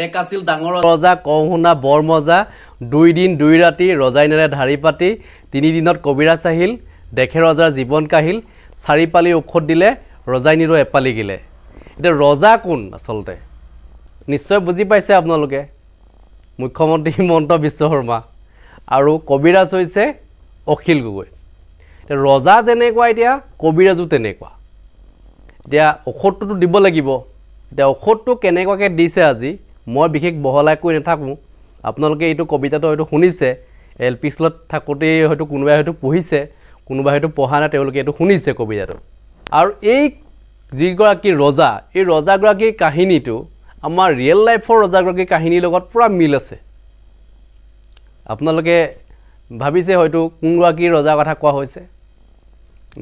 এক আছিল ডাঙৰ ৰজা কওঁ শুনা বৰ মজা 2 দিন 2 ৰাতি ৰজাই নেৰে ধাৰি পাতি 3 দিনত কবিৰাজ আহিল দেখে ৰজাৰ জীৱন কাহিল 4 পালি ঔষধ দিলে ৰজাই নিৰো এপালি গিলে এটা ৰজা কোন আসলতে নিশ্চয় বুজি পাইছে আপোনালোকে মুখ্যমন্ত্ৰী হিমন্ত বিশ্ব শৰ্মা আৰু কবিৰাজ হৈছে অখিল গগৈ এটা ৰজা যেনেকুৱা এতিয়া কবিৰাজো তেনেকুৱা এতিয়া ঔষধটো দিব লাগিব এতিয়া ঔষধটো কেনেকুৱাকৈ দিছে আজি মই বিশেষ বহলাই কৈ নাথাকো আপোনালোকে এইটো কবিতাটো হয়তো শুনিছে এলপি স্কুলত থাকোতে হয়তো কোনোবাই হয়তো পঢ়িছে কোনোবাই হয়তো পঢ়া নাই তেওঁলোকে এইটো শুনিছে কবিতাটো আৰু এই যিগৰাকী ৰজা এই ৰজাগৰাকীৰ কাহিনীটো আমাৰ ৰিয়েল লাইফৰ ৰজাগৰাকীৰ কাহিনীৰ লগত পুৰা মিল আছে আপোনালোকে ভাবিছে হয়তো কোনগৰাকী ৰজাৰ কথা কোৱা হৈছে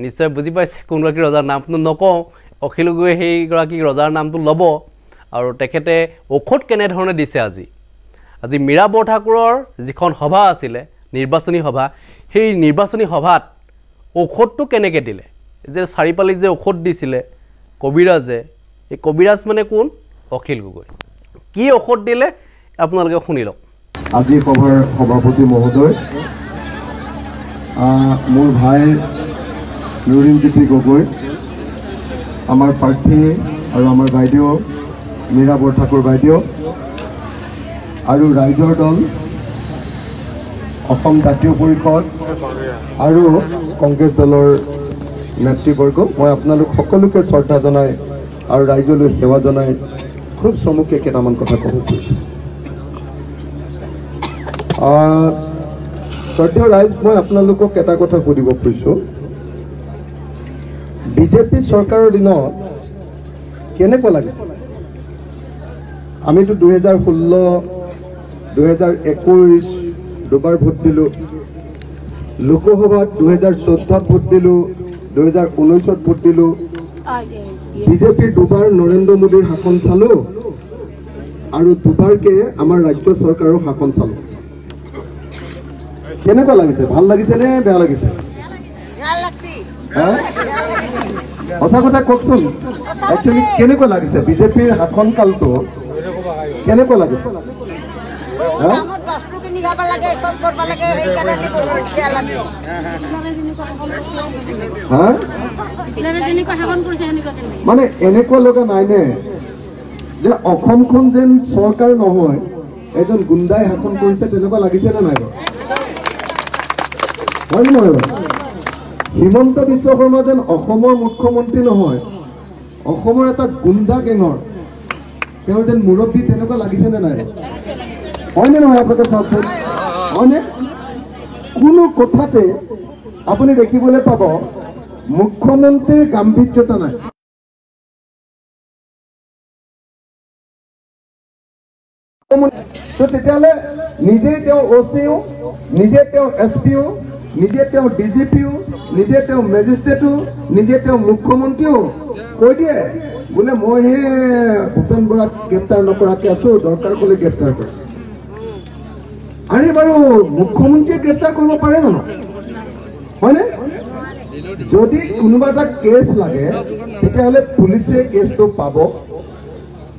নিশ্চয় বুজি পাইছে কোনগৰাকী ৰজাৰ নামটো নকওঁ অখিল গগৈয়ে সেইগৰাকী ৰজাৰ নামটো ল'ব আৰু তেখেতে ঔষধ কেনেধৰণে দিছে আজি মীৰা বৰঠাকুৰৰ যিখন সভা আছিলে নিৰ্বাচনী সভা সেই নিৰ্বাচনী সভাত ঔষধটো কেনেকৈ দিলে যে 4 পালি যে ঔষধ দিছিলে কবিৰাজে এই কবিৰাজ মানে কোন অখিল গগৈ কি ঔষধ দিলে আপোনালোকে শুনি লওক আজি সভাৰ সভাপতি মহোদয় মোৰ ভাই নুৰিনজ্যোতি গগৈ আমাৰ প্ৰাৰ্থী আৰু আমাৰ বাইদেউ মীৰা বৰঠাকুৰ বাইদেউ আৰু ৰাইজৰ দল অসম জাতীয় পৰিষদ আৰু কংগ্ৰেছ দলৰ নেতৃবৰ্গ মই আপোনালোক সকলোকে শ্ৰদ্ধা জনাই আৰু ৰাইজলৈ সেৱা জনাই খুব চমুকে কেইটামান কথা ক'ব খুজিছোঁ শ্ৰদ্ধেয় ৰাইজ মই আপোনালোকক এটা কথা সুধিব খুজিছোঁ বিজেপি চৰকাৰৰ দিনত কেনেকুৱা লাগিছে আমিতো 2016 2021 দুবাৰ ভোট দিলোঁ লোকসভাত 2014 ভোট দিলোঁ 2019 ভোট দিলোঁ বিজেপিৰ দুবাৰ নৰেন্দ্ৰ মোদীৰ শাসন চালোঁ আৰু দুবাৰকে আমাৰ ৰাজ্য চৰকাৰৰ শাসন চালোঁ কেনেকুৱা লাগিছে ভাল লাগিছে নে বেয়া লাগিছে সঁচা কথা কওকচোন একচুৱেলি কেনেকুৱা লাগিছে বিজেপিৰ শাসনকালটো কেনেকুৱা লাগিছে মানে এনেকুৱা লগা নাইনে যে অসমখন যেন চৰকাৰ নহয় এজন গুণ্ডাই শাসন কৰিছে তেনেকুৱা লাগিছে নে নাই হয় নহয় হিমন্ত বিশ্ব শৰ্মা যেন অসমৰ মুখ্যমন্ত্ৰী নহয় অসমৰ এটা গুণ্ডা গেঙৰ তেওঁ যেন মুৰব্বী তেনেকুৱা লাগিছে নে নাই হয়নে নহয় আপোনালোকে চাওকচোন হয়নে কোনো কথাতে আপুনি দেখিবলৈ পাব মুখ্যমন্ত্ৰীৰ গাম্ভীৰ্যতা নাই তো তেতিয়াহ'লে নিজে তেওঁ অ'চিও নিজে তেওঁ এছপিও নিজে তেওঁ ডিজিপিও নিজে তেওঁ মেজিষ্ট্ৰেটো নিজে তেওঁ মুখ্যমন্ত্ৰীও কৈ দিয়ে বোলে মইহে ভূপেন বৰাক গ্ৰেপ্তাৰ নকৰাকৈ আছো দৰকাৰ হ'লে গ্ৰেপ্তাৰ কৰিম আৰে বাৰু মুখ্যমন্ত্ৰীয়ে গ্ৰেপ্তাৰ কৰিব পাৰে জানো হয়নে যদি কোনোবা এটা কেছ লাগে তেতিয়াহ'লে পুলিচে কেছটো পাব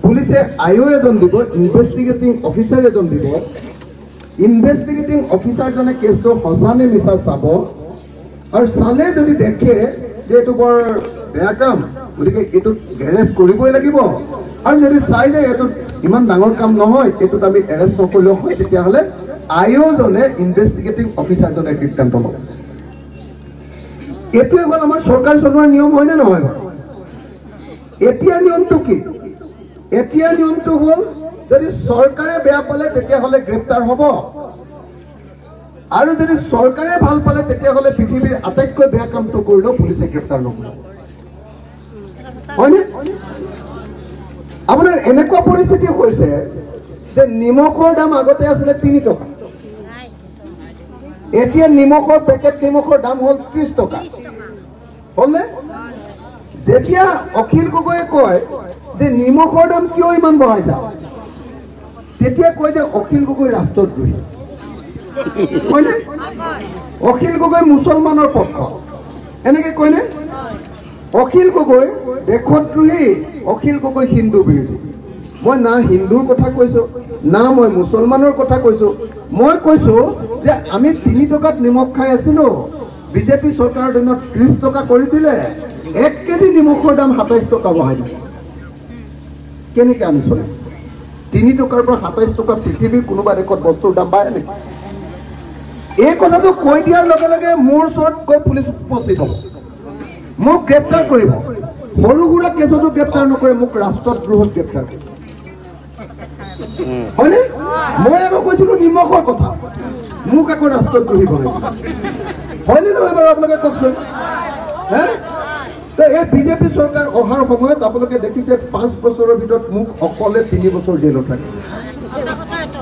পুলিচে আইঅ' এজন দিব ইনভেষ্টিগেটিং অফিচাৰ এজন দিব ইনভেষ্টিগেটিং অফিচাৰজনে কেছটো সঁচা নে মিছা চাব আৰু চালে যদি দেখে যে এইটো বৰ বেয়া কাম গতিকে এইটোত এৰেষ্ট কৰিবই লাগিব আৰু যদি চাই যে এইটো ইমান ডাঙৰ কাম নহয় এইটোত আমি এৰেষ্ট নকৰিলেও হয় তেতিয়াহ'লে আইঅ'জনে ইনভেষ্টিগেটিং অফিচাৰজনে সিদ্ধান্ত ল'ব এইটোৱে হ'ল আমাৰ চৰকাৰ চলোৱাৰ নিয়ম হয়নে নহয় এতিয়া নিয়মটো কি এতিয়া নিয়মটো হ'ল যদি চৰকাৰে বেয়া পালে তেতিয়াহ'লে গ্ৰেপ্তাৰ হ'ব আৰু যদি চৰকাৰে ভাল পালে তেতিয়াহ'লে পৃথিৱীৰ আটাইতকৈ বেয়া কামটো কৰিলেও পুলিচে গ্ৰেপ্তাৰ নকৰে হয়নে আপোনাৰ এনেকুৱা পৰিস্থিতি হৈছে যে নিমখৰ দাম আগতে আছিলে 3 টকা এতিয়া নিমখৰ পেকেট নিমখৰ দাম হ'ল 30 টকা হ'লনে যেতিয়া অখিল গগৈয়ে কয় যে নিমখৰ দাম কিয় ইমান বঢ়াইছা তেতিয়া কয় যে অখিল গগৈ ৰাষ্ট্ৰদ্ৰোহী হয়নে অখিল গগৈ মুছলমানৰ পক্ষ এনেকে কয়নে অখিল গগৈ দেশদ্ৰোহী অখিল গগৈ হিন্দু বিৰোধী মই না হিন্দুৰ কথা কৈছোঁ না মই মুছলমানৰ কথা কৈছোঁ মই কৈছোঁ যে আমি 3 টকাত নিমখ খাই আছিলোঁ বিজেপি চৰকাৰৰ দিনত 30 টকা কৰি দিলে 1 কেজি নিমখৰ দাম 27 টকা বঢ়াই দিলে কেনেকৈ আমি চলিম 3 টকাৰ পৰা 27 টকা পৃথিৱীৰ কোনোবা দেশত বস্তুৰ দাম বাঢ়ে নেকি এই কথাটো কৈ দিয়াৰ লগে লগে মোৰ ওচৰত গৈ পুলিচ উপস্থিত হ'ব মোক গ্ৰেপ্তাৰ কৰিব সৰু সুৰা কেছতো গ্ৰেপ্তাৰ নকৰে মোক ৰাষ্ট্ৰদ্ৰোহত গ্ৰেপ্তাৰ কৰিব হয়নে মই আকৌ কৈছিলোঁ নিমখৰ কথা মোক আকৌ ৰাষ্ট্ৰদ্ৰোহী বনাই হয়নে নহয় বাৰু আপোনালোকে কওকচোন হে তো এই বিজেপি চৰকাৰ অহাৰ সময়ত আপোনালোকে দেখিছে 5 বছৰৰ ভিতৰত মোক অকলে 3 বছৰ জেলত থাকে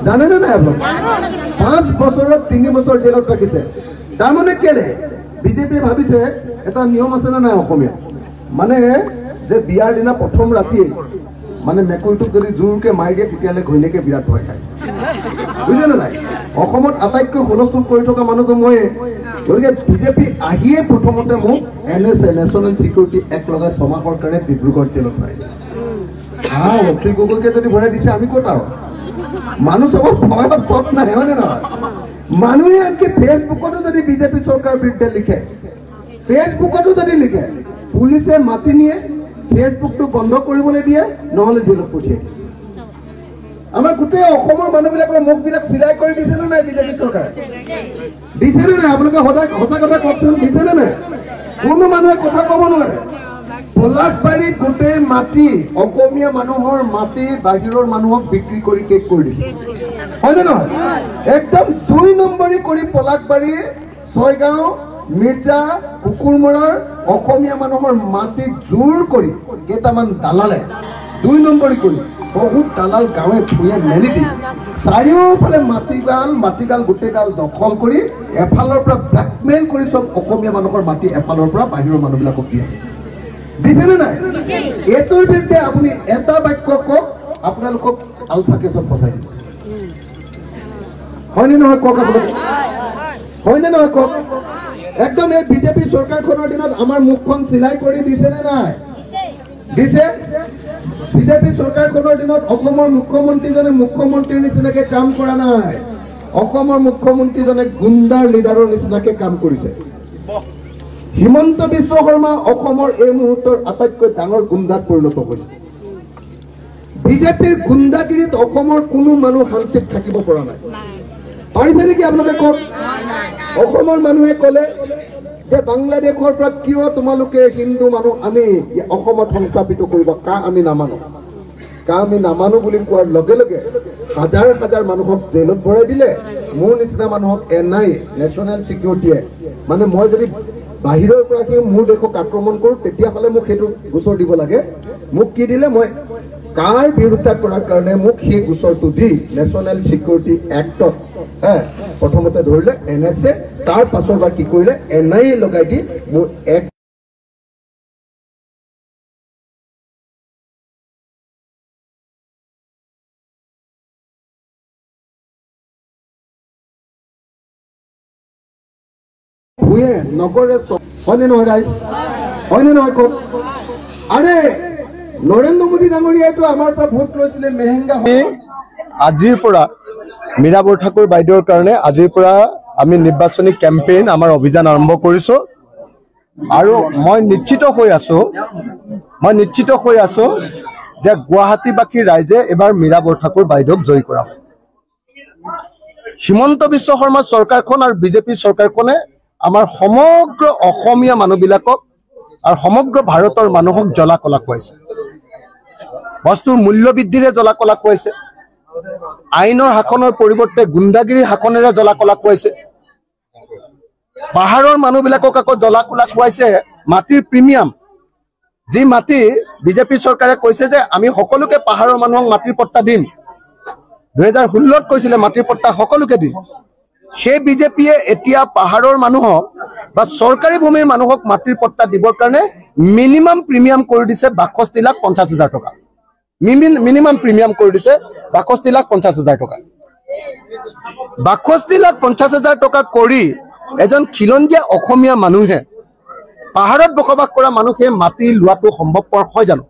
জানেনে নাই আপোনালোকে 5 বছৰত 3 বছৰ জেলত থাকিছে তাৰমানে কেলে বিজেপি ভাবিছে এটা নিয়ম আছে না নাই অসমীয়া মানে যে বিয়াৰ দিনা প্ৰথম ৰাতিয়ে মানে মেকুৰীটোক যদি জোৰকে মাৰি দিয়ে তেতিয়ালে ঘৈণীয়েকে বিৰাট ভয় খায় বুজিছেনে নাই অসমত আটাইতকৈ হুলস্থুল কৰি থকা মানুহটো মই গতিকে বিজেপি আহিয়ে প্ৰথমতে মোক NSA নেশ্যনেল ছিকিউৰিটি এক্ট লগাই 6 মাহৰ কাৰণে ডিব্ৰুগড় জেলত ভৰাইছে অতি গগৈকে যদি ভৰাই দিছে আমি ক'ত আৰু মানুহ চবৰ ভয়ত পথ নাই হয়নে নহয় মানুহে আনকি ফেচবুকতো যদি বিজেপি চৰকাৰৰ বিৰুদ্ধে লিখে ফেচবুকতো যদি লিখে পুলিচে মাতি নিয়ে ফেচবুকটো বন্ধ কৰিবলৈ দিয়ে নহ'লে জেলত পঠিয়াই আমাৰ গোটেই অসমৰ মানুহবিলাকৰ মুখবিলাক চিলাই কৰি দিছেনে নাই বিজেপি চৰকাৰে দিছেনে নাই আপোনালোকে সঁচা কথা কওকচোন দিছেনে নাই কোনো মানুহে কথা ক'ব নোৱাৰে পলাশবাৰীত গোটেই মাটি অসমীয়া মানুহৰ মাটি বাহিৰৰ মানুহক বিক্ৰী কৰি শেষ কৰি দিছে হয়নে নহয় একদম 2 নম্বৰী কৰি পলাশবাৰী ছয়গাঁও মিৰ্জা কুকুৰমৰাৰ অসমীয়া মানুহৰ মাটি জোৰ কৰি কেইটামান দালালে 2 নম্বৰী কৰি বহুত দালাল গাঁৱে ভূঞে মেলি দি চাৰিওফালে মাটিগাল গোটেইগাল দখল কৰি এফালৰ পৰা ব্লেকমেইল কৰি চব অসমীয়া মানুহৰ মাটি এফালৰ পৰা বাহিৰৰ মানুহবিলাকক দিয়ে দিছেনে নাই এইটোৰ বিৰুদ্ধে আপুনি এটা বাক্য কওক আপোনালোকক আলফা কেছত ফচাই দিব হয়নে নহয় কওক আপোনালোকে হয়নে নহয় কওক একদম এই বিজেপি চৰকাৰখনৰ দিনত আমাৰ মুখখন চিলাই কৰি দিছেনে নাই দিছে বিজেপি চৰকাৰখনৰ দিনত অসমৰ মুখ্যমন্ত্ৰীজনে মুখ্যমন্ত্ৰীৰ নিচিনাকৈ কাম কৰা নাই অসমৰ মুখ্যমন্ত্ৰীজনে গুণ্ডাৰ লিডাৰৰ নিচিনাকৈ কাম কৰিছে হিমন্ত বিশ্ব শৰ্মা অসমৰ এই মুহূৰ্তৰ আটাইতকৈ ডাঙৰ গুণ্ডাত পৰিণত হৈছে বিজেপিৰ গুণ্ডাগিৰিত অসমৰ কোনো মানুহ শান্তিত থাকিব পৰা নাই পাৰিছে নেকি আপোনালোকে কওক অসমৰ মানুহে ক'লে যে বাংলাদেশৰ পৰা কিয় তোমালোকে হিন্দু মানুহ আনি অসমত সংস্থাপিত কৰিব কা আমি নামানো বুলি কোৱাৰ লগে লগে হাজাৰ হাজাৰ মানুহক জেলত ভৰাই দিলে মোৰ নিচিনা মানুহক NIA নেশ্যনেল ছিকিউৰিটিয়ে মানে মই যদি বাহিৰৰ পৰা কি মোৰ দেশক আক্ৰমণ কৰোঁ তেতিয়াহ'লে মোক সেইটো গোচৰ দিব লাগে মোক কি দিলে মই কাৰ বিৰোধিতা কৰাৰ কাৰণে মোক সেই গোচৰটো দি নেশ্যনেল ছিকিউৰিটি এক্টত প্ৰথমতে ধৰিলে NSA তাৰ পাছৰ বাৰ কি কৰিলে NIA লগাই দি মোৰ এক ভূঞে নগৰে হয়নে নহয় ৰাইজ হয়নে নহয় কওক আৰে নৰেন্দ্ৰ মোদী ডাঙৰীয়াইতো আমাৰ পৰা ভোট লৈছিলে মেহেংগা আজিৰ পৰা মীৰা বৰঠাকুৰ বাইদেউৰ কাৰণে আজিৰ পৰা আমি নিৰ্বাচনী কেম্পেইন আমাৰ অভিযান আৰম্ভ কৰিছোঁ আৰু মই নিশ্চিত হৈ আছোঁ যে গুৱাহাটীবাসী ৰাইজে এবাৰ মীৰা বৰঠাকুৰ বাইদেউক জয়ী কৰা হিমন্ত বিশ্ব শৰ্মা চৰকাৰখন আৰু বিজেপি চৰকাৰখনে আমাৰ সমগ্ৰ অসমীয়া মানুহবিলাকক আৰু সমগ্ৰ ভাৰতৰ মানুহক জ্বলা কলা খুৱাইছে বস্তুৰ মূল্য বৃদ্ধিৰে জ্বলা কলা খুৱাইছে আইনৰ শাসনৰ পৰিৱৰ্তে গুণ্ডাগিৰিৰ শাসনেৰে জ্বলা কলা খুৱাইছে পাহাৰৰ মানুহবিলাকক আকৌ জ্বলা কলা খুৱাইছে মাটিৰ প্ৰিমিয়াম যি মাটি বিজেপি চৰকাৰে কৈছে যে আমি সকলোকে পাহাৰৰ মানুহক মাটিৰ পট্টা দিম 2016ত কৈছিলে মাটিৰ পট্টা সকলোকে দিম সেই বিজেপিয়ে এতিয়া পাহাৰৰ মানুহক বা চৰকাৰী ভূমিৰ মানুহক মাটিৰ পট্টা দিবৰ কাৰণে মিনিমাম প্ৰিমিয়াম কৰি দিছে 62,50,000 টকা মিনিমাম প্ৰিমিয়াম কৰি দিছে 62,50,000 টকা 62,50,000 টকা কৰি এজন খিলঞ্জীয়া অসমীয়া মানুহে পাহাৰত বসবাস কৰা মানুহে মাটি লোৱাটো সম্ভৱপৰ হয় জানো?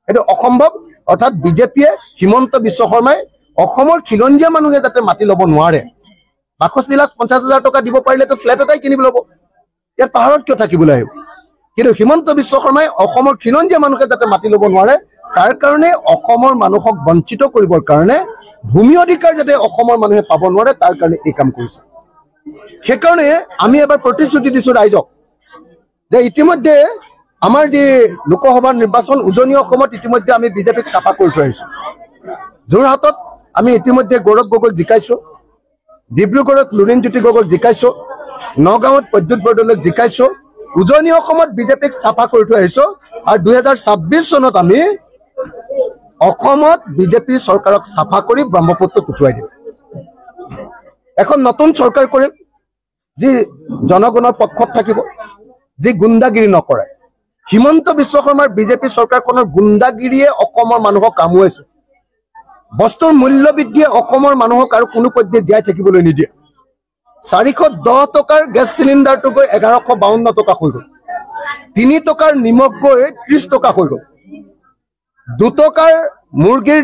এইটো অসম্ভৱ অৰ্থাৎ বিজেপিয়ে হিমন্ত বিশ্ব শৰ্মাই অসমৰ খিলঞ্জীয়া মানুহে যাতে মাটি ল'ব নোৱাৰে 62,50,000 টকা দিব পাৰিলেতো ফ্লেট এটাই কিনিব ল'ব ইয়াত পাহাৰত কিয় থাকিবলৈ আহিব কিন্তু হিমন্ত বিশ্ব শৰ্মাই অসমৰ খিলঞ্জীয়া মানুহে যাতে মাটি ল'ব নোৱাৰে তাৰ কাৰণে অসমৰ মানুহক বঞ্চিত কৰিবৰ কাৰণে ভূমি অধিকাৰ যাতে অসমৰ মানুহে পাব নোৱাৰে তাৰ কাৰণে এই কাম কৰিছে সেইকাৰণে আমি এবাৰ প্ৰতিশ্ৰুতি দিছোঁ ৰাইজক যে ইতিমধ্যে আমাৰ যি লোকসভা নিৰ্বাচন উজনি অসমত ইতিমধ্যে আমি বিজেপিক চাফা কৰি থৈ আহিছোঁ যোৰহাটত আমি ইতিমধ্যে গৌৰৱ গগৈক জিকাইছোঁ ডিব্ৰুগড়ত লুৰিণজ্যোতি গগৈক জিকাইছোঁ নগাঁৱত প্ৰদ্যুৎ বৰদলৈক জিকাইছোঁ উজনি অসমত বিজেপিক চাফা কৰি থৈ আহিছোঁ আৰু 2026 চনত আমি অসমত বিজেপি চৰকাৰক চাফা কৰি ব্ৰহ্মপুত্ৰত উঠুৱাই দিম এখন নতুন চৰকাৰ কৰিম যি জনগণৰ পক্ষত থাকিব যি গুণ্ডাগিৰি নকৰে হিমন্ত বিশ্ব শৰ্মাৰ বিজেপি চৰকাৰখনৰ গুণ্ডাগিৰিয়ে অসমৰ মানুহক কামুৱাইছে বস্তুৰ মূল্য বৃদ্ধিয়ে অসমৰ মানুহক আৰু কোনো পৰ্যায়ত জীয়াই থাকিবলৈ নিদিয়ে 410 টকাৰ গেছ চিলিণ্ডাৰটো গৈ 1152 টকা হৈ গ'ল 3 টকাৰ নিমখ গৈ 30 টকা হৈ গ'ল 2 টকাৰ মুৰ্গীৰ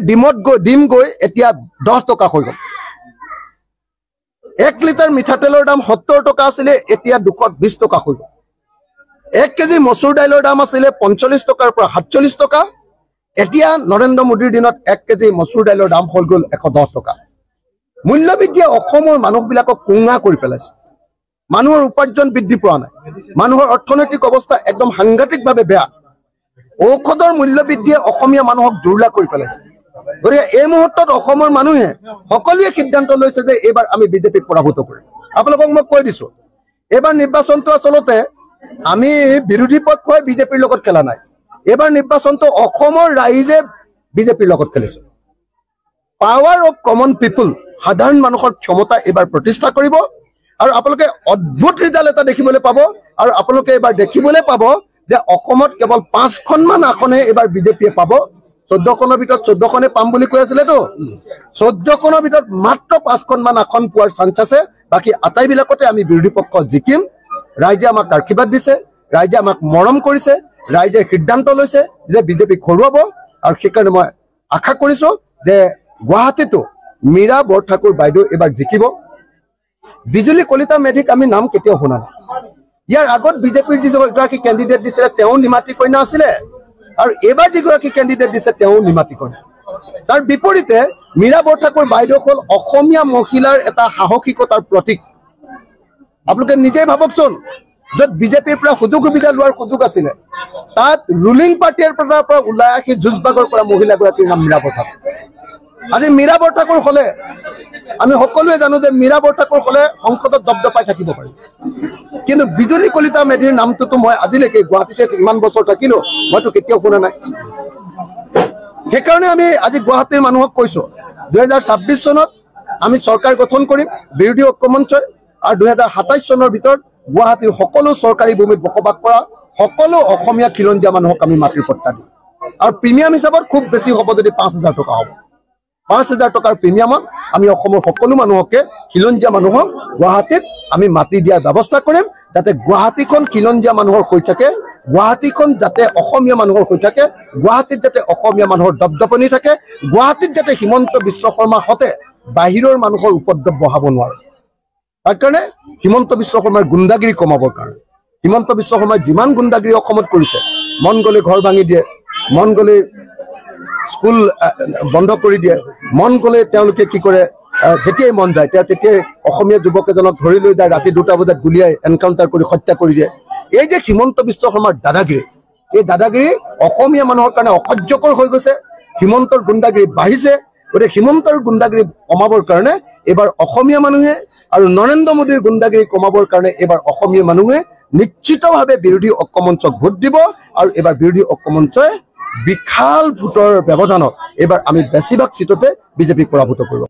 ডিম গৈ এতিয়া 10 টকা হৈ গ'ল 1 লিটাৰ মিঠাতেলৰ দাম 70 টকা আছিলে এতিয়া 220 টকা হৈ গ'ল 1 কেজি মচুৰ দাইলৰ দাম আছিলে 45 টকাৰ পৰা 47 টকা এতিয়া নৰেন্দ্ৰ মোদীৰ দিনত 1 কেজি মচুৰ দাইলৰ দাম হৈ গ'ল 110 টকা মূল্য বৃদ্ধিয়ে অসমৰ মানুহবিলাকক কুঙা কৰি পেলাইছে মানুহৰ উপাৰ্জন বৃদ্ধি পোৱা নাই মানুহৰ অৰ্থনৈতিক অৱস্থা একদম সাংঘাতিকভাৱে বেয়া ঔষধৰ মূল্য বৃদ্ধিয়ে অসমীয়া মানুহক দুৰ্লা কৰি পেলাইছে গতিকে এই মুহূৰ্তত অসমৰ মানুহে সকলোৱে সিদ্ধান্ত লৈছে যে এইবাৰ আমি বিজেপিক পৰাভূত কৰিম আপোনালোকক মই কৈ দিছোঁ এইবাৰ নিৰ্বাচনটো আচলতে আমি বিৰোধী পক্ষই বিজেপিৰ লগত খেলা নাই এইবাৰ নিৰ্বাচনটো অসমৰ ৰাইজে বিজেপিৰ লগত খেলিছে পাৱাৰ অফ কমন পিপল সাধাৰণ মানুহৰ ক্ষমতা এইবাৰ প্ৰতিষ্ঠা কৰিব আৰু আপোনালোকে অদ্ভুত ৰিজাল্ট এটা দেখিবলৈ পাব আৰু আপোনালোকে এইবাৰ দেখিবলৈ পাব যে অসমত কেৱল 5খনমান আসনে এইবাৰ বিজেপিয়ে পাব 14খনৰ ভিতৰত 14খনে পাম বুলি কৈ আছিলেতো 14খনৰ ভিতৰত মাত্ৰ 5খনমান আসন পোৱাৰ চান্স আছে বাকী আটাইবিলাকতে আমি বিৰোধী পক্ষ জিকিম ৰাইজে আমাক আশীৰ্বাদ দিছে ৰাইজে আমাক মৰম কৰিছে ৰাইজে সিদ্ধান্ত লৈছে যে বিজেপিক হৰুৱাব আৰু সেইকাৰণে মই আশা কৰিছোঁ যে গুৱাহাটীতো মীৰা বৰঠাকুৰ বাইদেউ এবাৰ জিকিব বিজুলী কলিতা মেধিক আমি নাম কেতিয়াও শুনা নাই ইয়াৰ আগত বিজেপিৰ যিগৰাকী কেণ্ডিডেট দিছিলে তেওঁ নিমাতী কন্যা আছিলে আৰু এবাৰ যিগৰাকী কেণ্ডিডেট দিছে তেওঁ নিমাতী কন্যা তাৰ বিপৰীতে মীৰা বৰঠাকুৰ বাইদেউ হ'ল অসমীয়া মহিলাৰ এটা সাহসিকতাৰ প্ৰতীক আপোনালোকে নিজেই ভাবকচোন য'ত বিজেপিৰ পৰা সুযোগ সুবিধা লোৱাৰ সুযোগ আছিলে তাত ৰুলিং পাৰ্টিৰ পৰা ওলাই আহি যুঁজবাগৰ পৰা মহিলাগৰাকীৰ নাম মীৰা বৰঠাকুৰ আজি মীৰা বৰঠাকুৰ হ'লে আমি সকলোৱে জানো যে মীৰা বৰঠাকুৰ হ'লে সংসদত দপদপাই থাকিব পাৰি কিন্তু বিজুলী কলিতা মেধিৰ নামটোতো মই আজিলৈকে গুৱাহাটীতে ইমান বছৰ থাকিলোঁ মইতো কেতিয়াও শুনা নাই সেইকাৰণে আমি আজি গুৱাহাটীৰ মানুহক কৈছোঁ 2026 চনত আমি চৰকাৰ গঠন কৰিম বিৰোধী ঐক্যমঞ্চই আৰু 2027 চনৰ ভিতৰত গুৱাহাটীৰ সকলো চৰকাৰী ভূমিত বসবাস কৰা সকলো অসমীয়া খিলঞ্জীয়া মানুহক আমি মাটিৰ পট্টা দিম আৰু প্ৰিমিয়াম হিচাপত খুব বেছি হ'ব যদি 5,000 টকা হ'ব 5,000 টকাৰ প্ৰিমিয়ামত আমি অসমৰ সকলো মানুহকে খিলঞ্জীয়া মানুহক গুৱাহাটীত আমি মাটি দিয়াৰ ব্যৱস্থা কৰিম যাতে গুৱাহাটীখন খিলঞ্জীয়া মানুহৰ হৈ থাকে গুৱাহাটীখন যাতে অসমীয়া মানুহৰ হৈ থাকে গুৱাহাটীত যাতে অসমীয়া মানুহৰ দপদপনি থাকে গুৱাহাটীত যাতে হিমন্ত বিশ্ব শৰ্মাৰ হতে বাহিৰৰ মানুহৰ উপদ্ৰৱ বঢ়াব নোৱাৰে তাৰ কাৰণে হিমন্ত বিশ্ব শৰ্মাৰ গুণ্ডাগিৰি কমাবৰ কাৰণে হিমন্ত বিশ্ব শৰ্মাই যিমান গুণ্ডাগিৰি অসমত কৰিছে মন গ'লে ঘৰ ভাঙি দিয়ে মন গ'লে স্কুল বন্ধ কৰি দিয়ে মন গ'লে তেওঁলোকে কি কৰে যেতিয়াই মন যায় তেতিয়াই অসমীয়া যুৱক এজনক ধৰি লৈ যায় ৰাতি 2টা বজাত গুলিয়াই এনকাউণ্টাৰ কৰি হত্যা কৰি দিয়ে এই যে হিমন্ত বিশ্ব শৰ্মাৰ দাদাগিৰি এই দাদাগিৰি অসমীয়া মানুহৰ কাৰণে অসহ্যকৰ হৈ গৈছে হিমন্তৰ গুণ্ডাগিৰি বাঢ়িছে গতিকে হিমন্তৰ গুণ্ডাগিৰি কমাবৰ কাৰণে এইবাৰ অসমীয়া মানুহে আৰু নৰেন্দ্ৰ মোদীৰ গুণ্ডাগিৰি কমাবৰ কাৰণে এইবাৰ অসমীয়া মানুহে নিশ্চিতভাৱে বিৰোধী ঐক্যমঞ্চক ভোট দিব আৰু এইবাৰ বিৰোধী ঐক্যমঞ্চই বিশাল ভোটৰ ব্যৱধানত এইবাৰ আমি বেছিভাগ চিটতে বিজেপিক পৰাভূত কৰিব